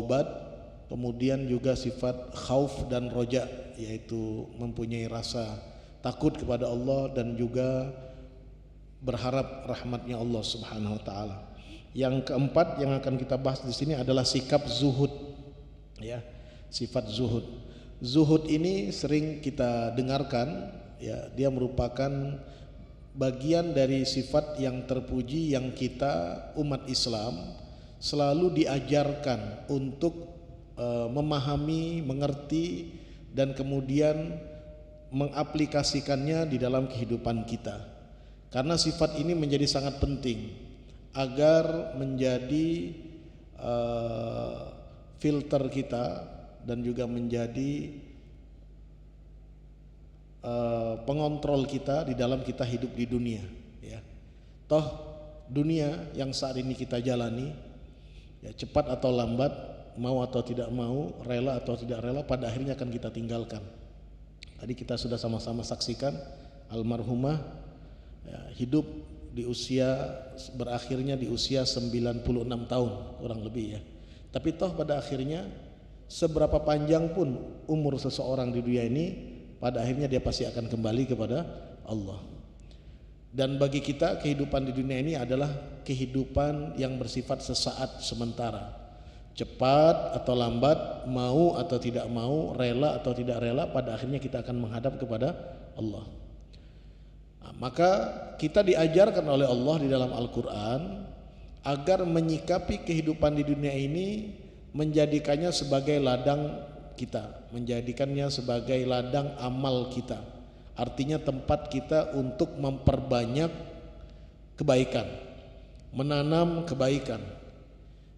taubat, kemudian juga sifat khauf dan roja, yaitu mempunyai rasa takut kepada Allah dan juga berharap rahmatnya Allah Subhanahu wa taala. Yang keempat yang akan kita bahas di sini adalah sikap zuhud, ya, sifat zuhud. Zuhud ini sering kita dengarkan, ya, dia merupakan bagian dari sifat yang terpuji yang kita umat Islam selalu diajarkan untuk memahami, mengerti dan kemudian mengaplikasikannya di dalam kehidupan kita. Karena sifat ini menjadi sangat penting agar menjadi filter kita dan juga menjadi pengontrol kita di dalam kita hidup di dunia, ya. Toh dunia yang saat ini kita jalani, ya, cepat atau lambat, mau atau tidak mau, rela atau tidak rela, pada akhirnya akan kita tinggalkan. Tadi kita sudah sama-sama saksikan almarhumah, ya, hidup di usia, berakhirnya di usia 96 tahun kurang lebih, ya. Tapi toh pada akhirnya seberapa panjang pun umur seseorang di dunia ini, pada akhirnya dia pasti akan kembali kepada Allah. Dan bagi kita kehidupan di dunia ini adalah kehidupan yang bersifat sesaat sementara. Cepat atau lambat, mau atau tidak mau, rela atau tidak rela, pada akhirnya kita akan menghadap kepada Allah. Nah, maka kita diajarkan oleh Allah di dalam Al-Quran agar menyikapi kehidupan di dunia ini, menjadikannya sebagai ladang kita, menjadikannya sebagai ladang amal kita. Artinya tempat kita untuk memperbanyak kebaikan, menanam kebaikan,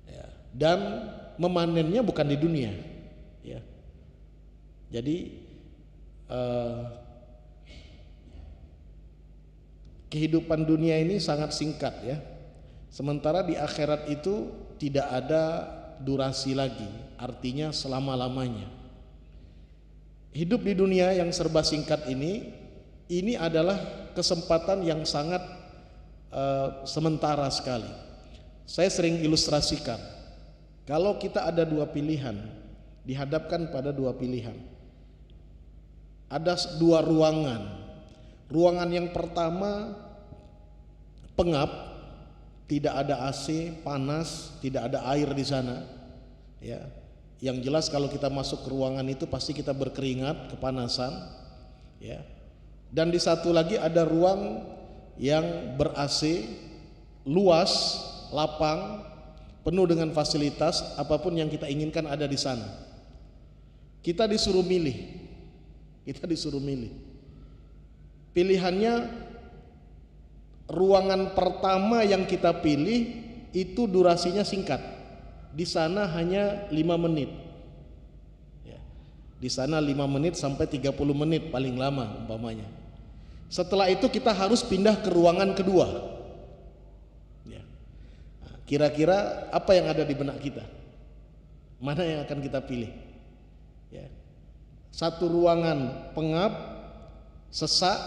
ya, dan memanennya bukan di dunia, ya. Jadi kehidupan dunia ini sangat singkat, ya. Sementara di akhirat itu tidak ada durasi lagi, artinya selama-lamanya. Hidup di dunia yang serba singkat ini adalah kesempatan yang sangat sementara sekali. Saya sering ilustrasikan, kalau kita ada dua pilihan, dihadapkan pada dua pilihan, ada dua ruangan. Ruangan yang pertama pengap, tidak ada AC, panas, tidak ada air di sana, ya. Yang jelas kalau kita masuk ke ruangan itu pasti kita berkeringat, kepanasan, ya. Dan di satu lagi ada ruang yang ber-AC, luas, lapang, penuh dengan fasilitas, apapun yang kita inginkan ada di sana. Kita disuruh milih. Pilihannya, ruangan pertama yang kita pilih itu durasinya singkat. Di sana hanya 5 menit. Ya. Di sana 5 menit sampai 30 menit paling lama umpamanya. Setelah itu kita harus pindah ke ruangan kedua. Ya. Nah, kira-kira apa yang ada di benak kita? Mana yang akan kita pilih? Ya. Satu ruangan pengap, sesak,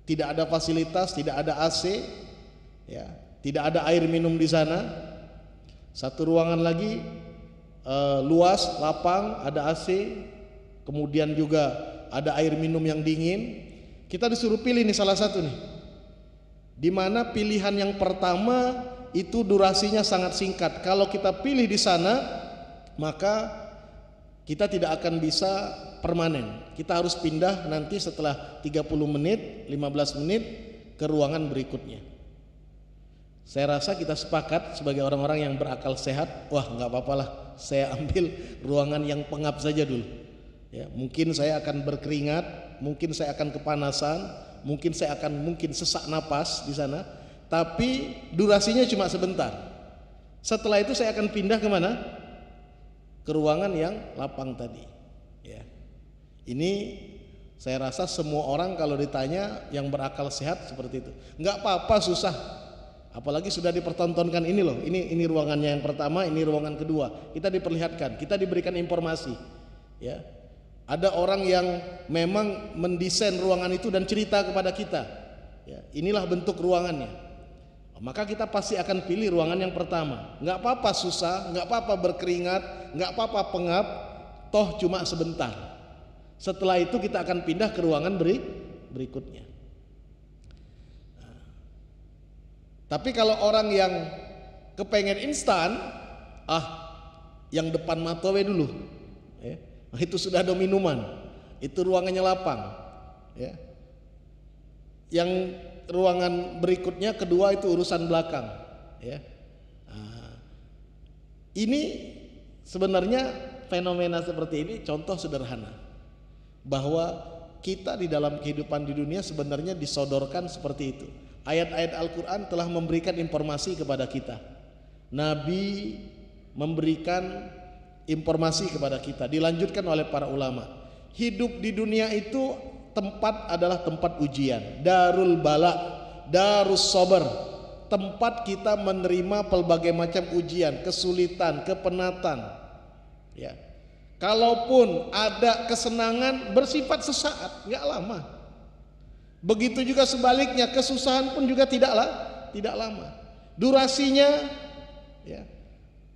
tidak ada fasilitas, tidak ada AC, ya, tidak ada air minum di sana. Satu ruangan lagi luas, lapang, ada AC, kemudian juga ada air minum yang dingin. Kita disuruh pilih nih salah satu nih. Di mana pilihan yang pertama itu durasinya sangat singkat. Kalau kita pilih di sana, maka kita tidak akan bisa permanen. Kita harus pindah nanti setelah 30 menit, 15 menit ke ruangan berikutnya. Saya rasa kita sepakat sebagai orang-orang yang berakal sehat, wah nggak apa-apalah, saya ambil ruangan yang pengap saja dulu. Ya, mungkin saya akan berkeringat, mungkin saya akan kepanasan, mungkin saya akan sesak napas di sana, tapi durasinya cuma sebentar. Setelah itu saya akan pindah kemana? Ke ruangan yang lapang tadi. Ya. Ini saya rasa semua orang kalau ditanya yang berakal sehat seperti itu. Nggak apa-apa susah. Apalagi sudah dipertontonkan ini loh, ini ruangannya yang pertama, ini ruangan kedua. Kita diperlihatkan, kita diberikan informasi. Ya. Ada orang yang memang mendesain ruangan itu dan cerita kepada kita. Ya, inilah bentuk ruangannya. maka kita pasti akan pilih ruangan yang pertama. Nggak apa-apa susah, nggak apa-apa berkeringat, nggak apa-apa pengap, toh cuma sebentar. Setelah itu kita akan pindah ke ruangan berikutnya. Tapi kalau orang yang kepengen instan, yang depan matowe dulu, ya. Nah, itu sudah ada minuman, itu ruangannya lapang, ya. Yang ruangan berikutnya kedua itu urusan belakang, ya. Nah, ini sebenarnya fenomena seperti ini contoh sederhana bahwa kita di dalam kehidupan di dunia sebenarnya disodorkan seperti itu. Ayat-ayat Al-Quran telah memberikan informasi kepada kita. Nabi memberikan informasi kepada kita, dilanjutkan oleh para ulama. Hidup di dunia itu tempat adalah tempat ujian, darul bala, darus sabar, tempat kita menerima pelbagai macam ujian, kesulitan, kepenatan, ya. Kalaupun ada kesenangan bersifat sesaat, nggak lama. Begitu juga sebaliknya, kesusahan pun juga tidak lama. Durasinya, ya,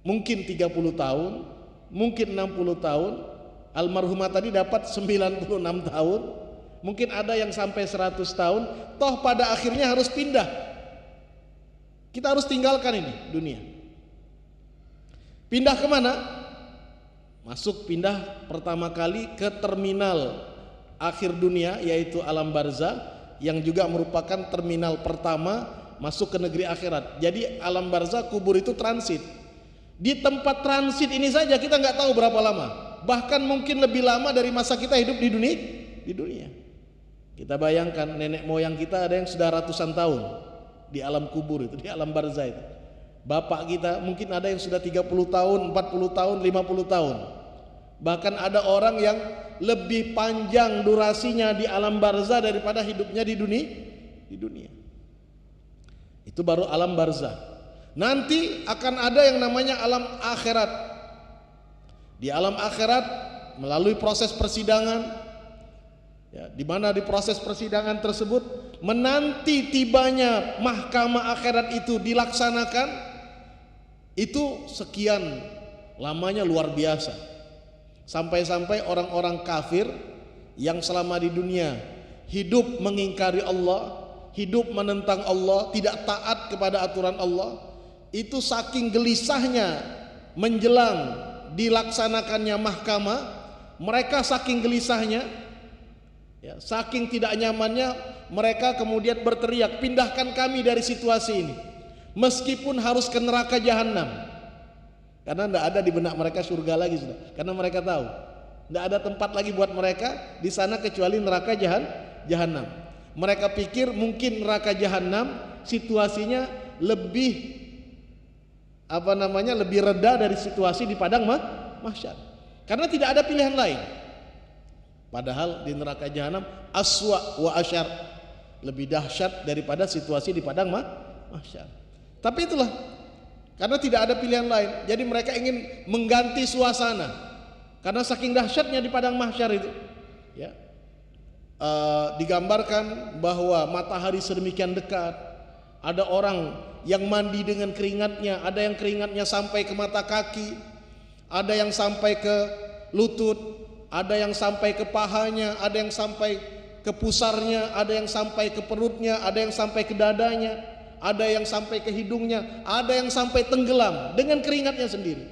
mungkin 30 tahun, mungkin 60 tahun. Almarhumah tadi dapat 96 tahun. Mungkin ada yang sampai 100 tahun, toh pada akhirnya harus pindah. Kita harus tinggalkan ini dunia. Pindah kemana? Pindah pertama kali ke terminal akhir dunia, yaitu alam barzah, yang juga merupakan terminal pertama masuk ke negeri akhirat. Jadi alam barzah, kubur itu transit. Di tempat transit ini saja kita nggak tahu berapa lama. Bahkan mungkin lebih lama dari masa kita hidup di dunia. Kita bayangkan nenek moyang kita ada yang sudah ratusan tahun di alam kubur itu, di alam barzah itu. Bapak kita mungkin ada yang sudah 30 tahun, 40 tahun, 50 tahun. Bahkan ada orang yang lebih panjang durasinya di alam barzah daripada hidupnya di dunia. Itu baru alam barzah. Nanti akan ada yang namanya alam akhirat. Di alam akhirat melalui proses persidangan, ya, di mana di proses persidangan tersebut menanti tibanya mahkamah akhirat itu dilaksanakan, itu sekian lamanya luar biasa. Sampai-sampai orang-orang kafir yang selama di dunia hidup mengingkari Allah, hidup menentang Allah, tidak taat kepada aturan Allah, itu saking gelisahnya menjelang dilaksanakannya mahkamah, mereka saking gelisahnya, ya, saking tidak nyamannya, mereka kemudian berteriak, pindahkan kami dari situasi ini, meskipun harus ke neraka jahanam. Karena tidak ada di benak mereka surga lagi sudah. Karena mereka tahu tidak ada tempat lagi buat mereka di sana kecuali neraka jahanam. Mereka pikir mungkin neraka jahanam situasinya lebih lebih reda dari situasi di padang mahsyar. Karena tidak ada pilihan lain. Padahal di neraka jahanam aswa wa asyar, lebih dahsyat daripada situasi di padang mahsyar. Tapi itulah, karena tidak ada pilihan lain, jadi mereka ingin mengganti suasana. Karena saking dahsyatnya di padang mahsyar itu, ya, digambarkan bahwa matahari sedemikian dekat, ada orang yang mandi dengan keringatnya, ada yang keringatnya sampai ke mata kaki, ada yang sampai ke lutut, ada yang sampai ke pahanya, ada yang sampai ke pusarnya, ada yang sampai ke perutnya, ada yang sampai ke dadanya, ada yang sampai ke hidungnya, ada yang sampai tenggelam dengan keringatnya sendiri.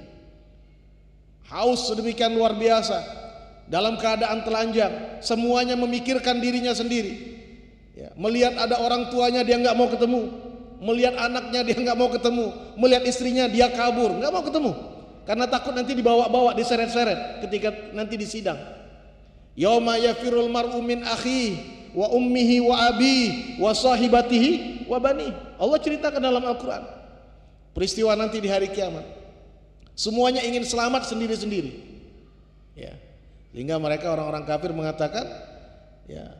Haus sedemikian luar biasa, dalam keadaan telanjang, semuanya memikirkan dirinya sendiri, ya, melihat ada orang tuanya dia nggak mau ketemu, melihat anaknya dia nggak mau ketemu, melihat istrinya dia kabur, nggak mau ketemu, karena takut nanti dibawa-bawa, diseret-seret ketika nanti di sidang. Yauma yafirul mar'u min akhihi wa ummihi wa abihi wa sahibatihi wa bani. Allah ceritakan dalam Al-Quran peristiwa nanti di hari kiamat. Semuanya ingin selamat sendiri-sendiri, ya. Sehingga mereka orang-orang kafir mengatakan, ya,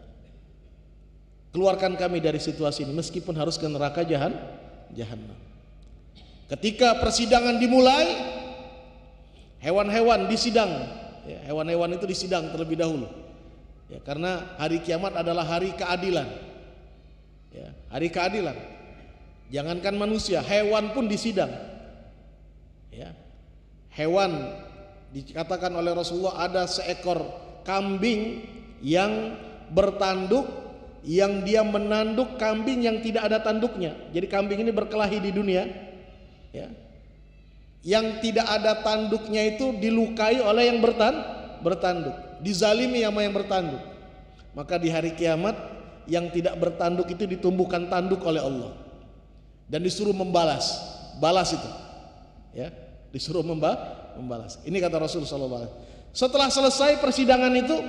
keluarkan kami dari situasi ini meskipun harus ke neraka jahanam. Ketika persidangan dimulai, hewan-hewan disidang, ya, hewan-hewan itu disidang terlebih dahulu, ya, karena hari kiamat adalah hari keadilan, ya, hari keadilan. Jangankan manusia, hewan pun disidang. Ya. Hewan dikatakan oleh Rasulullah ada seekor kambing yang bertanduk, yang dia menanduk kambing yang tidak ada tanduknya. Jadi kambing ini berkelahi di dunia, ya. Yang tidak ada tanduknya itu dilukai oleh yang bertanduk, dizalimi sama yang bertanduk. Maka di hari kiamat yang tidak bertanduk itu ditumbuhkan tanduk oleh Allah dan disuruh balas itu, ya, disuruh membalas. Ini kata Rasul sallallahu alaihi wasallam. Setelah selesai persidangan itu,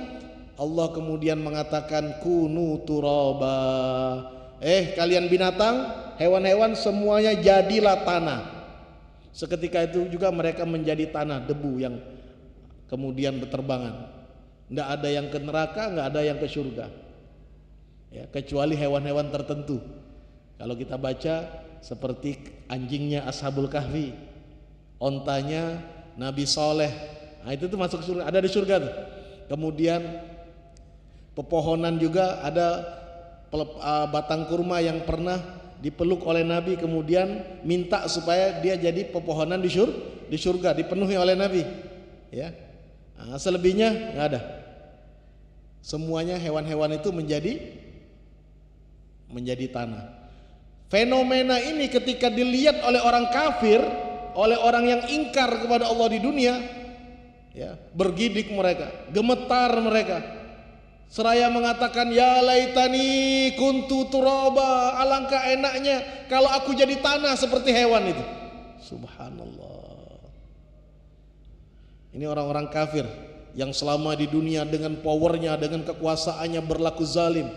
Allah kemudian mengatakan kunu turaba. Kalian binatang, hewan-hewan semuanya jadilah tanah. Seketika itu juga mereka menjadi tanah, debu yang kemudian berterbangan. Nggak ada yang ke neraka, nggak ada yang ke surga, ya, kecuali hewan-hewan tertentu. Kalau kita baca seperti anjingnya Ashabul Kahfi, ontanya Nabi Soleh, nah itu tuh masuk surga, ada di surga tuh. Kemudian pepohonan juga ada batang kurma yang pernah dipeluk oleh Nabi, kemudian minta supaya dia jadi pepohonan di surga, dipenuhi oleh Nabi, ya. Nah, selebihnya nggak ada. Semuanya hewan-hewan itu menjadi tanah. Fenomena ini ketika dilihat oleh orang kafir, oleh orang yang ingkar kepada Allah di dunia, ya, bergidik mereka, gemetar mereka. Seraya mengatakan ya laitani kuntu turaba, alangkah enaknya kalau aku jadi tanah seperti hewan itu. Subhanallah. Ini orang-orang kafir yang selama di dunia dengan powernya, dengan kekuasaannya berlaku zalim,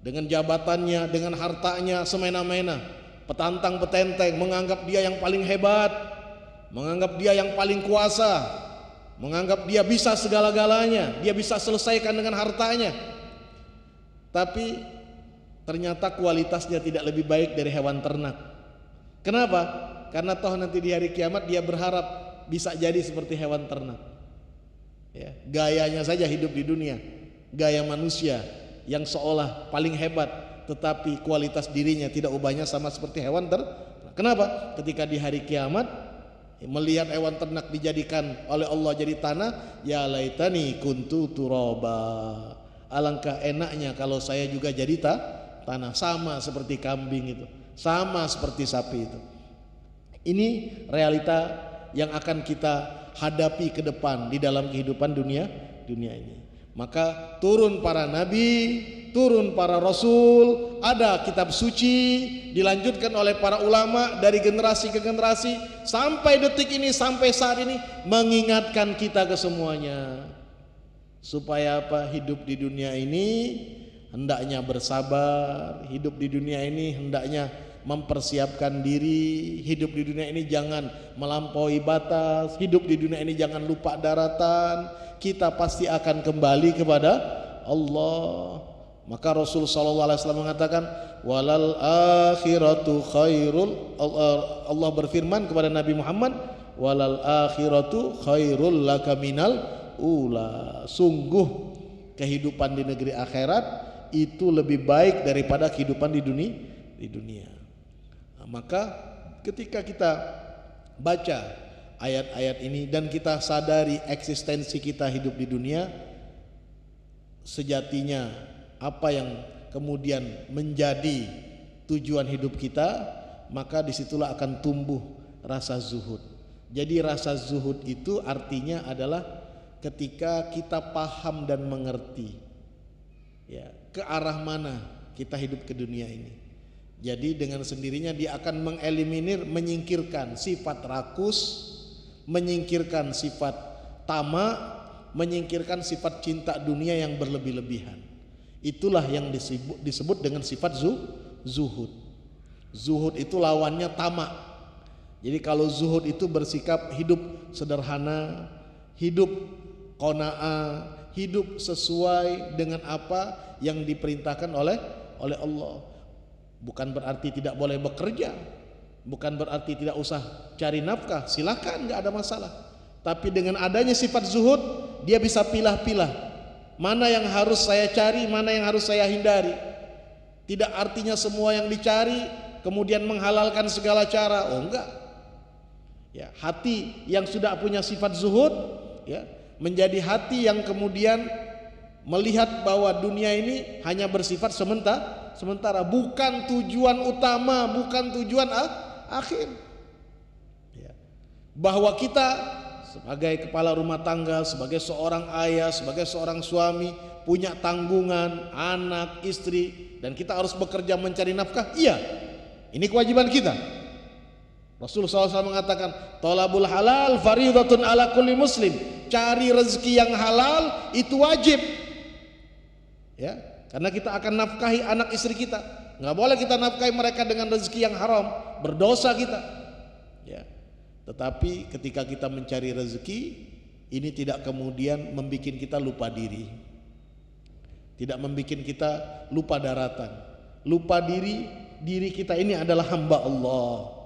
dengan jabatannya, dengan hartanya semena-mena, petantang petenteng, menganggap dia yang paling hebat, menganggap dia yang paling kuasa, menganggap dia bisa segala-galanya, dia bisa selesaikan dengan hartanya. Tapi ternyata kualitasnya tidak lebih baik dari hewan ternak. Kenapa? Karena toh nanti di hari kiamat dia berharap bisa jadi seperti hewan ternak, ya, gayanya saja hidup di dunia, gaya manusia yang seolah paling hebat, tetapi kualitas dirinya tidak ubahnya sama seperti hewan ternak. Kenapa? Ketika di hari kiamat melihat hewan ternak dijadikan oleh Allah jadi tanah, ya laitani kuntu turaba, alangkah enaknya kalau saya juga jadi tanah, sama seperti kambing itu, sama seperti sapi itu. Ini realita yang akan kita hadapi ke depan di dalam kehidupan dunia ini. Maka turun para nabi, turun para rasul, ada kitab suci, dilanjutkan oleh para ulama dari generasi ke generasi sampai detik ini, sampai saat ini, mengingatkan kita ke semuanya supaya apa? Hidup di dunia ini hendaknya bersabar, hidup di dunia ini hendaknya mempersiapkan diri, hidup di dunia ini jangan melampaui batas, hidup di dunia ini jangan lupa daratan, kita pasti akan kembali kepada Allah. Maka Rasul sallallahu alaihi wasallam mengatakan walal akhiratu khairul, Allah berfirman kepada Nabi Muhammad, walal akhiratu khairul laka minal ula, sungguh kehidupan di negeri akhirat itu lebih baik daripada kehidupan di dunia. Maka ketika kita baca ayat-ayat ini dan kita sadari eksistensi kita hidup di dunia, sejatinya apa yang kemudian menjadi tujuan hidup kita, maka disitulah akan tumbuh rasa zuhud. Jadi rasa zuhud itu artinya adalah ketika kita paham dan mengerti, ya, ke arah mana kita hidup ke dunia ini. Jadi dengan sendirinya dia akan mengeliminir, menyingkirkan sifat rakus, menyingkirkan sifat tamak, menyingkirkan sifat cinta dunia yang berlebih-lebihan. Itulah yang disebut dengan sifat zuhud. Zuhud itu lawannya tamak. Jadi kalau zuhud itu bersikap hidup sederhana, hidup qanaah, hidup sesuai dengan apa yang diperintahkan oleh Allah. Bukan berarti tidak boleh bekerja, bukan berarti tidak usah cari nafkah, silakan, nggak ada masalah. Tapi dengan adanya sifat zuhud, dia bisa pilah-pilah mana yang harus saya cari, mana yang harus saya hindari. Tidak artinya semua yang dicari kemudian menghalalkan segala cara. Oh enggak. Ya, hati yang sudah punya sifat zuhud, ya, menjadi hati yang kemudian melihat bahwa dunia ini hanya bersifat sementara, bukan tujuan utama, bukan tujuan akhir. Ya. Bahwa kita sebagai kepala rumah tangga, sebagai seorang ayah, sebagai seorang suami, punya tanggungan, anak, istri, dan kita harus bekerja mencari nafkah. Iya, ini kewajiban kita. Rasulullah SAW mengatakan, thalabul halal faridatun ala kulli muslim. Cari rezeki yang halal itu wajib. Ya, karena kita akan nafkahi anak istri kita. Nggak boleh kita nafkahi mereka dengan rezeki yang haram, berdosa kita. Ya. Tetapi ketika kita mencari rezeki, ini tidak kemudian membuat kita lupa diri. Tidak membuat kita lupa daratan. Lupa diri kita ini adalah hamba Allah.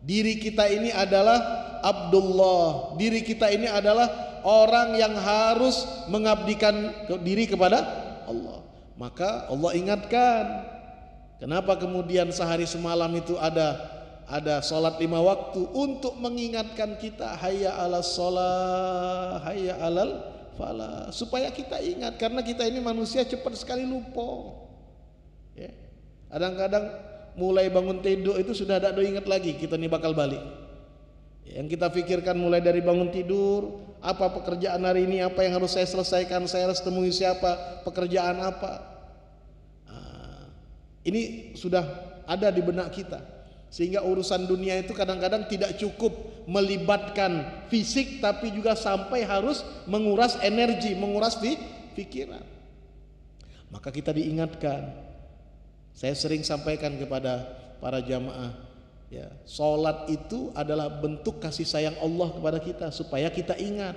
Diri kita ini adalah Abdullah. Diri kita ini adalah orang yang harus mengabdikan diri kepada Allah. Maka Allah ingatkan. Kenapa kemudian sehari semalam itu ada sholat 5 waktu untuk mengingatkan kita, hayya alas sholah, hayya alal falah, supaya kita ingat, karena kita ini manusia cepat sekali lupa. Ya. Kadang-kadang mulai bangun tidur itu sudah tidak ingat lagi kita ini bakal balik. Yang kita pikirkan mulai dari bangun tidur, apa pekerjaan hari ini, apa yang harus saya selesaikan, saya harus temui siapa, pekerjaan apa. Ini sudah ada di benak kita. Sehingga urusan dunia itu kadang-kadang tidak cukup melibatkan fisik, tapi juga sampai harus menguras energi, menguras pikiran. Maka kita diingatkan. Saya sering sampaikan kepada para jamaah, ya, sholat itu adalah bentuk kasih sayang Allah kepada kita, supaya kita ingat.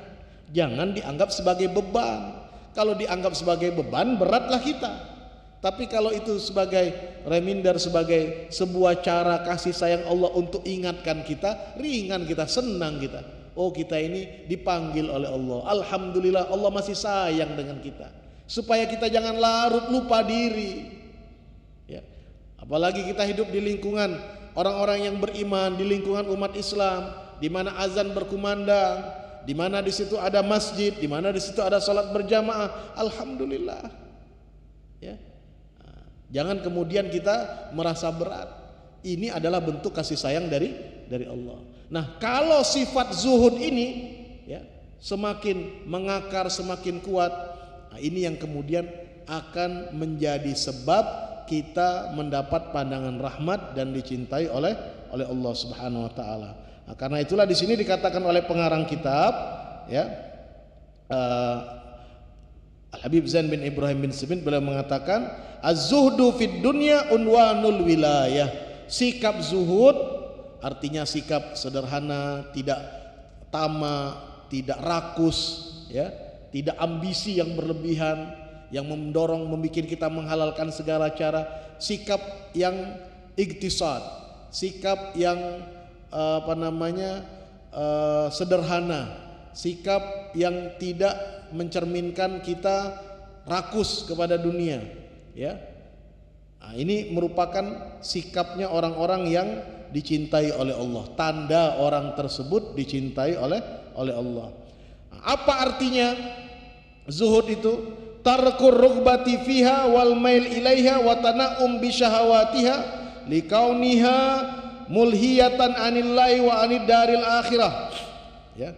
Jangan dianggap sebagai beban. Kalau dianggap sebagai beban, beratlah kita. Tapi kalau itu sebagai reminder, sebagai sebuah cara kasih sayang Allah untuk ingatkan kita, ringan kita, senang kita. Oh, kita ini dipanggil oleh Allah. Alhamdulillah Allah masih sayang dengan kita. Supaya kita jangan larut lupa diri. Ya. Apalagi kita hidup di lingkungan orang-orang yang beriman, di lingkungan umat Islam, di mana azan berkumandang, di mana di situ ada masjid, di mana di situ ada salat berjamaah. Alhamdulillah. Ya. Jangan kemudian kita merasa berat. Ini adalah bentuk kasih sayang dari Allah. Nah, kalau sifat zuhud ini, ya, semakin mengakar, semakin kuat, nah ini yang kemudian akan menjadi sebab kita mendapat pandangan rahmat dan dicintai oleh Allah Subhanahu wa taala. Nah, karena itulah di sini dikatakan oleh pengarang kitab, ya, Al-Habib Zain bin Ibrahim bin Smith beliau mengatakan, az-zuhdu fid dunya unwanul wilayah. Sikap zuhud artinya sikap sederhana, tidak tamak, tidak rakus, ya, tidak ambisi yang berlebihan yang mendorong, membuat kita menghalalkan segala cara. Sikap yang iktisad, sikap yang sederhana, sikap yang tidak mencerminkan kita rakus kepada dunia, ya. Nah, ini merupakan sikapnya orang-orang yang dicintai oleh Allah. Tanda orang tersebut dicintai oleh Allah. Nah, apa artinya zuhud itu? Tarkur rughbati fiha wal mail ilaiha wa tana'um bi syahawatiha likauniha mulhiyatan anillahi wa anid daril akhirah. Ya.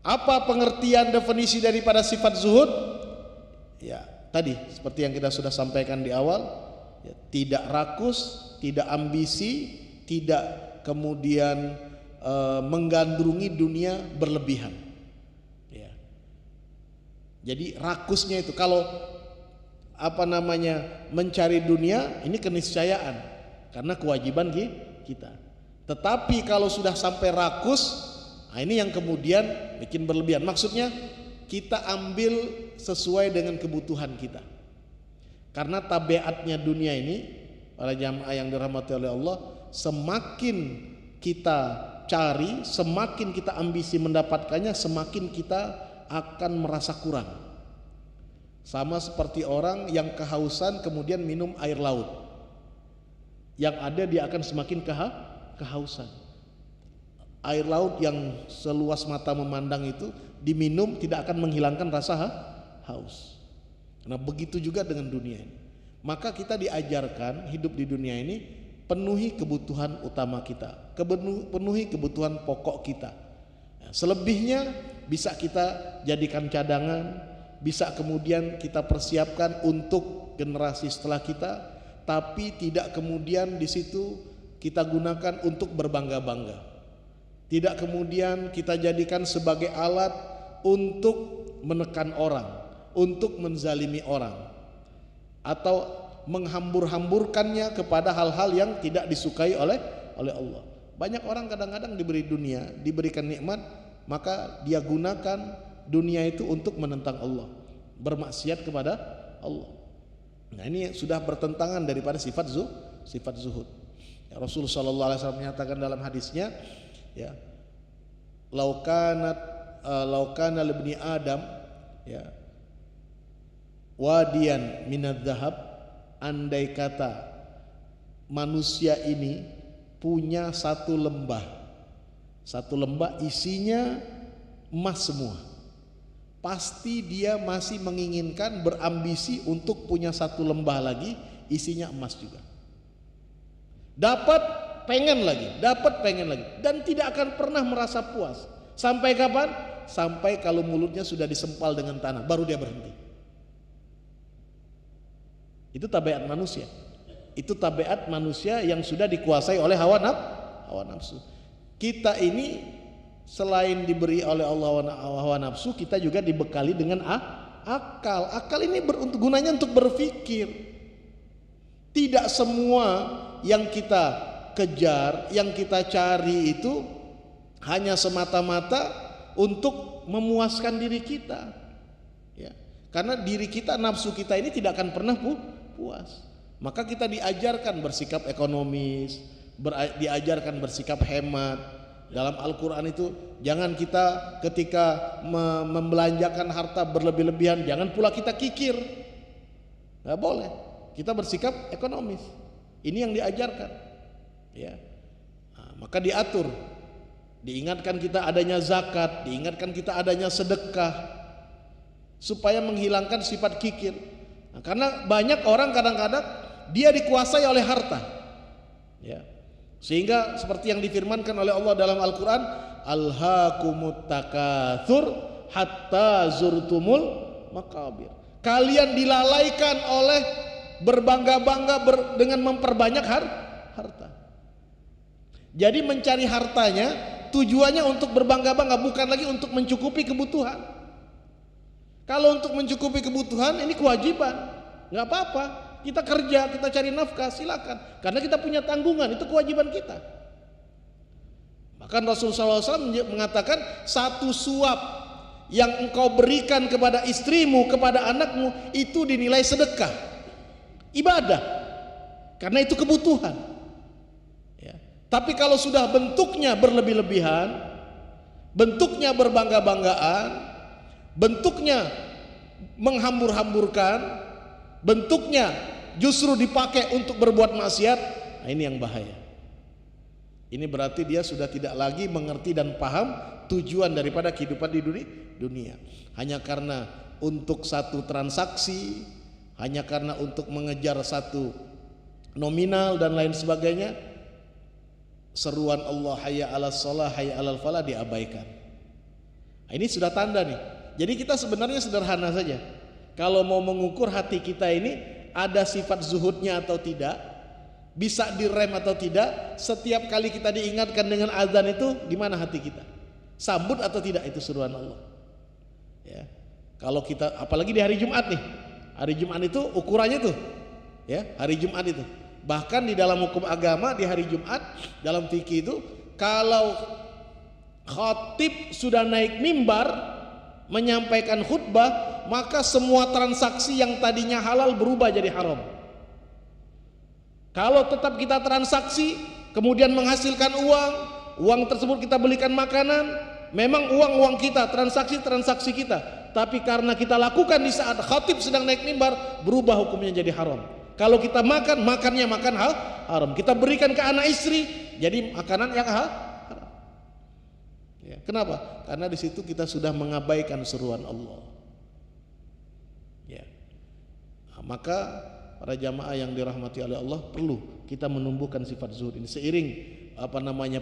Apa pengertian definisi daripada sifat zuhud? Ya, tadi seperti yang kita sudah sampaikan di awal, ya, tidak rakus, tidak ambisi, tidak kemudian menggandrungi dunia berlebihan. Ya. Jadi rakusnya itu kalau mencari dunia, ini keniscayaan karena kewajiban kita. Tetapi kalau sudah sampai rakus, nah ini yang kemudian bikin berlebihan. Maksudnya kita ambil sesuai dengan kebutuhan kita. Karena tabiatnya dunia ini, para jamaah yang dirahmati oleh Allah, semakin kita cari, semakin kita ambisi mendapatkannya, semakin kita akan merasa kurang. Sama seperti orang yang kehausan kemudian minum air laut. Yang ada dia akan semakin kehausan. Air laut yang seluas mata memandang itu diminum tidak akan menghilangkan rasa haus. Nah begitu juga dengan dunia ini. Maka kita diajarkan hidup di dunia ini penuhi kebutuhan utama kita, penuhi kebutuhan pokok kita. Selebihnya bisa kita jadikan cadangan, bisa kemudian kita persiapkan untuk generasi setelah kita, tapi tidak kemudian di situ kita gunakan untuk berbangga-bangga. Tidak kemudian kita jadikan sebagai alat untuk menekan orang, untuk menzalimi orang, atau menghambur-hamburkannya kepada hal-hal yang tidak disukai oleh Allah. Banyak orang kadang-kadang diberi dunia, diberikan nikmat, maka dia gunakan dunia itu untuk menentang Allah, bermaksiat kepada Allah. Nah ini sudah bertentangan daripada sifat zuhud. Ya, Rasulullah SAW menyatakan dalam hadisnya, ya, laukana libni Adam, ya, wadiyan minadz zahab, andai kata manusia ini punya satu lembah isinya emas semua, pasti dia masih menginginkan, berambisi untuk punya satu lembah lagi isinya emas juga. Dapat pengen lagi, dan tidak akan pernah merasa puas. Sampai kapan? Sampai kalau mulutnya sudah disempal dengan tanah, baru dia berhenti. Itu tabiat manusia. Itu tabiat manusia yang sudah dikuasai oleh hawa nafsu. Kita ini selain diberi oleh Allah hawa nafsu, kita juga dibekali dengan akal. Akal ini gunanya untuk berpikir. Tidak semua yang kita kejar, yang kita cari itu hanya semata-mata untuk memuaskan diri kita, ya. Karena diri kita, nafsu kita ini tidak akan pernah puas. Maka kita diajarkan bersikap ekonomis, diajarkan bersikap hemat. Dalam Al-Quran itu jangan kita ketika membelanjakan harta berlebih-lebihan, jangan pula kita kikir, nggak boleh. Kita bersikap ekonomis. Ini yang diajarkan, ya. Nah, maka diatur, diingatkan kita adanya zakat, diingatkan kita adanya sedekah, supaya menghilangkan sifat kikir. Nah, karena banyak orang kadang-kadang dia dikuasai oleh harta, ya. Sehingga seperti yang difirmankan oleh Allah dalam Al-Quran, alhaakumut takatsur hatta zurtumul maqabir. Kalian dilalaikan oleh berbangga-bangga dengan memperbanyak harta. Jadi mencari hartanya tujuannya untuk berbangga-bangga, bukan lagi untuk mencukupi kebutuhan. Kalau untuk mencukupi kebutuhan ini kewajiban, nggak apa-apa. Kita kerja, kita cari nafkah, silakan. Karena kita punya tanggungan, itu kewajiban kita. Bahkan Rasulullah SAW mengatakan, satu suap yang engkau berikan kepada istrimu, kepada anakmu, itu dinilai sedekah, ibadah, karena itu kebutuhan, ya. Tapi kalau sudah bentuknya berlebih-lebihan, bentuknya berbangga-banggaan, bentuknya menghambur-hamburkan, bentuknya justru dipakai untuk berbuat maksiat, nah ini yang bahaya. Ini berarti dia sudah tidak lagi mengerti dan paham tujuan daripada kehidupan di dunia. Hanya karena untuk satu transaksi, hanya karena untuk mengejar satu nominal dan lain sebagainya, seruan Allah hayya 'alas shalah hayya 'alal falah diabaikan. Nah, ini sudah tanda nih. Jadi kita sebenarnya sederhana saja. Kalau mau mengukur hati kita ini ada sifat zuhudnya atau tidak, bisa direm atau tidak, setiap kali kita diingatkan dengan azan itu gimana hati kita? Sambut atau tidak itu seruan Allah? Ya. Kalau kita apalagi di hari Jumat nih. Hari Jumat itu ukurannya tuh, ya, hari Jumat itu. Bahkan di dalam hukum agama di hari Jumat dalam fikih itu, kalau khatib sudah naik mimbar menyampaikan khutbah, maka semua transaksi yang tadinya halal berubah jadi haram. Kalau tetap kita transaksi kemudian menghasilkan uang tersebut kita belikan makanan, memang uang kita, transaksi kita. Tapi karena kita lakukan di saat khatib sedang naik mimbar, berubah hukumnya jadi haram. Kalau kita makan, makannya makan haram. Kita berikan ke anak istri, jadi makanan yang haram. Ya, kenapa? Karena di situ kita sudah mengabaikan seruan Allah. Ya. Nah, maka para jamaah yang dirahmati oleh Allah, perlu kita menumbuhkan sifat zuhud ini seiring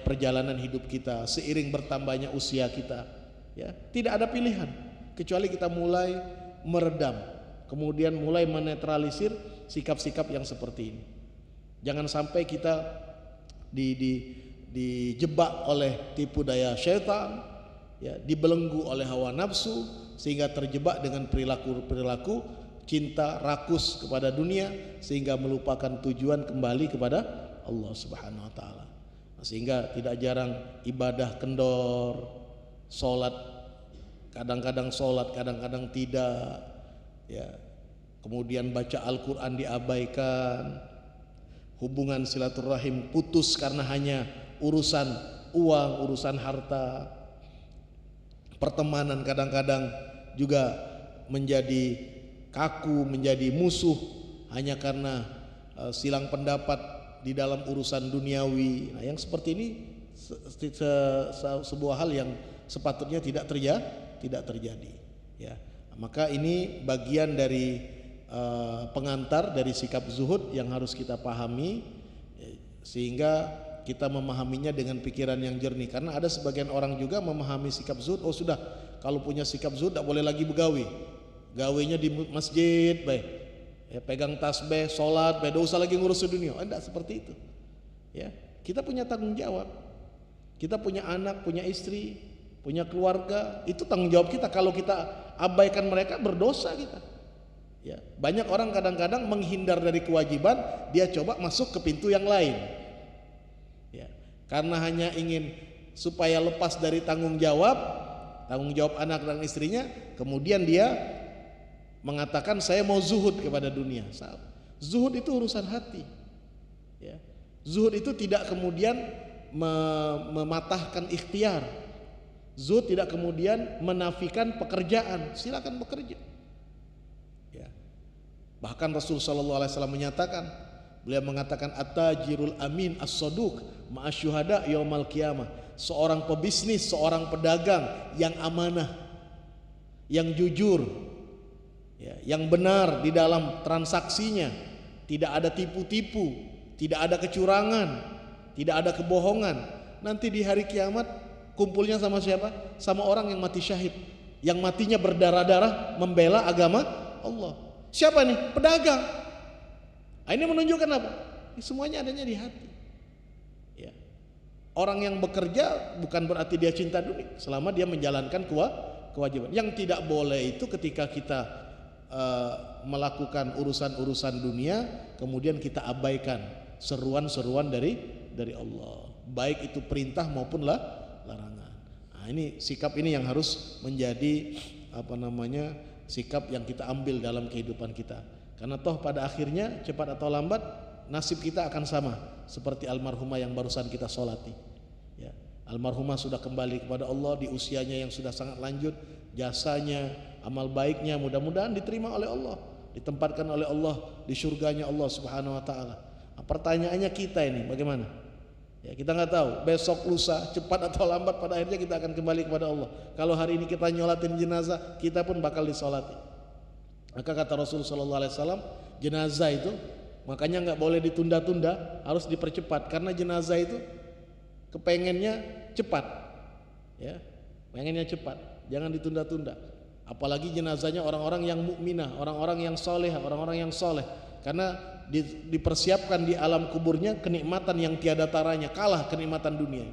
perjalanan hidup kita, seiring bertambahnya usia kita. Ya, tidak ada pilihan kecuali kita mulai meredam, kemudian mulai menetralisir sikap-sikap yang seperti ini. Jangan sampai kita dijebak oleh tipu daya syaitan, ya, dibelenggu oleh hawa nafsu sehingga terjebak dengan perilaku cinta rakus kepada dunia sehingga melupakan tujuan kembali kepada Allah Subhanahu wa taala. Sehingga tidak jarang ibadah kendor, sholat kadang-kadang sholat, kadang-kadang tidak, ya. Kemudian baca Al-Quran diabaikan, hubungan silaturahim putus karena hanya urusan uang, urusan harta, pertemanan kadang-kadang juga menjadi kaku, menjadi musuh hanya karena silang pendapat di dalam urusan duniawi. Nah, yang seperti ini sebuah hal yang sepatutnya tidak terjadi. Ya, maka ini bagian dari pengantar dari sikap zuhud yang harus kita pahami, sehingga kita memahaminya dengan pikiran yang jernih. Karena ada sebagian orang juga memahami sikap zuhud, oh sudah, kalau punya sikap zuhud tidak boleh lagi begawi, gawainya di masjid, baik, ya, pegang tasbih, sholat, tidak usah lagi ngurus dunia. Tidak seperti itu. Ya, kita punya tanggung jawab, kita punya anak, punya istri, punya keluarga, itu tanggung jawab kita. Kalau kita abaikan mereka, berdosa kita. Ya, banyak orang kadang-kadang menghindar dari kewajiban, dia coba masuk ke pintu yang lain. Ya, karena hanya ingin supaya lepas dari tanggung jawab anak dan istrinya, kemudian dia mengatakan saya mau zuhud kepada dunia. Zuhud itu urusan hati. Ya, zuhud itu tidak kemudian mematahkan ikhtiar. Zuhud tidak kemudian menafikan pekerjaan. Silakan bekerja. Ya. Bahkan Rasul sallallahu alaihi wasallam menyatakan, beliau mengatakan at-tajirul amin as-saduq ma'asyuhada yaumal qiyamah. Seorang pebisnis, seorang pedagang yang amanah, yang jujur, ya, yang benar di dalam transaksinya, tidak ada tipu-tipu, tidak ada kecurangan, tidak ada kebohongan. Nanti di hari kiamat kumpulnya sama siapa? Sama orang yang mati syahid, yang matinya berdarah-darah membela agama Allah. Siapa nih? Pedagang. Ini menunjukkan apa? Semuanya adanya di hati. Ya. Orang yang bekerja bukan berarti dia cinta dunia, selama dia menjalankan kewajiban. Yang tidak boleh itu ketika kita melakukan urusan-urusan dunia, kemudian kita abaikan seruan-seruan dari Allah, baik itu perintah maupun larangan. Nah, ini sikap ini yang harus menjadi sikap yang kita ambil dalam kehidupan kita. Karena toh pada akhirnya cepat atau lambat nasib kita akan sama seperti almarhumah yang barusan kita sholati. Ya, almarhumah sudah kembali kepada Allah di usianya yang sudah sangat lanjut, jasanya, amal baiknya mudah-mudahan diterima oleh Allah, ditempatkan oleh Allah di surganya Allah Subhanahu wa taala. Nah, pertanyaannya kita ini bagaimana? Ya, kita nggak tahu besok lusa cepat atau lambat pada akhirnya kita akan kembali kepada Allah. Kalau hari ini kita nyolatin jenazah, kita pun bakal disolati. Maka kata Rasul sallallahu alaihi wasallam, jenazah itu makanya nggak boleh ditunda-tunda, harus dipercepat karena jenazah itu kepengennya cepat. Ya, pengennya cepat, jangan ditunda-tunda. Apalagi jenazahnya orang-orang yang mukminah, orang-orang yang soleh, orang-orang yang soleh. Karena dipersiapkan di alam kuburnya kenikmatan yang tiada taranya, kalah kenikmatan dunia.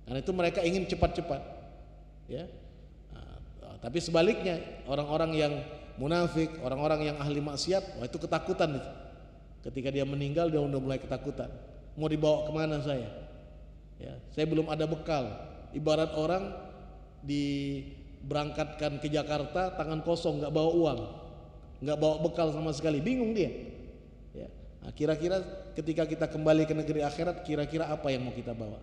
Karena itu mereka ingin cepat-cepat. Ya. Nah, tapi sebaliknya orang-orang yang munafik, orang-orang yang ahli maksiat, wah itu ketakutan itu. Ketika dia meninggal dia udah mulai ketakutan. Mau dibawa kemana saya? Ya, saya belum ada bekal. Ibarat orang diberangkatkan ke Jakarta tangan kosong, nggak bawa uang, nggak bawa bekal sama sekali, bingung dia. Ya. Nah, kira-kira ketika kita kembali ke negeri akhirat, kira-kira apa yang mau kita bawa?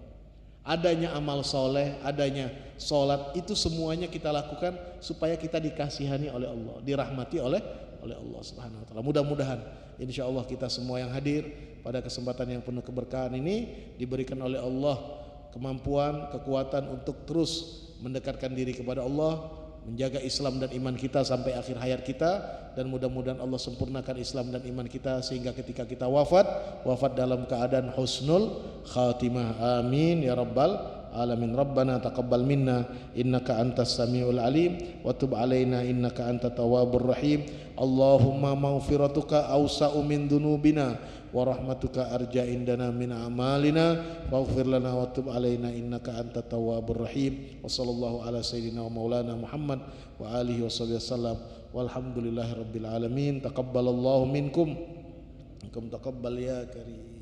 Adanya amal soleh, adanya sholat, itu semuanya kita lakukan supaya kita dikasihani oleh Allah, dirahmati oleh oleh Allah Subhanahu wa taala. Mudah-mudahan insyaallah kita semua yang hadir pada kesempatan yang penuh keberkahan ini diberikan oleh Allah kemampuan, kekuatan untuk terus mendekatkan diri kepada Allah, menjaga Islam dan iman kita sampai akhir hayat kita, dan mudah-mudahan Allah sempurnakan Islam dan iman kita sehingga ketika kita wafat dalam keadaan husnul khatimah. Amin ya rabbal alamin. Rabbana taqabbal minna innaka antas samiul alim wa tub alaina innaka antat tawwabur rahim. Allahumma maghfiratuka awsa'u min dunubina wa rahmatuka arja indana min amalina waghfir lana wa tub alaina innaka antat tawwabur rahim. Wa sallallahu ala sayyidina wa maulana Muhammad wa alihi washabihi wasallam walhamdulillahi rabbil alamin. Taqabbalallahu minkum taqabbal ya karim.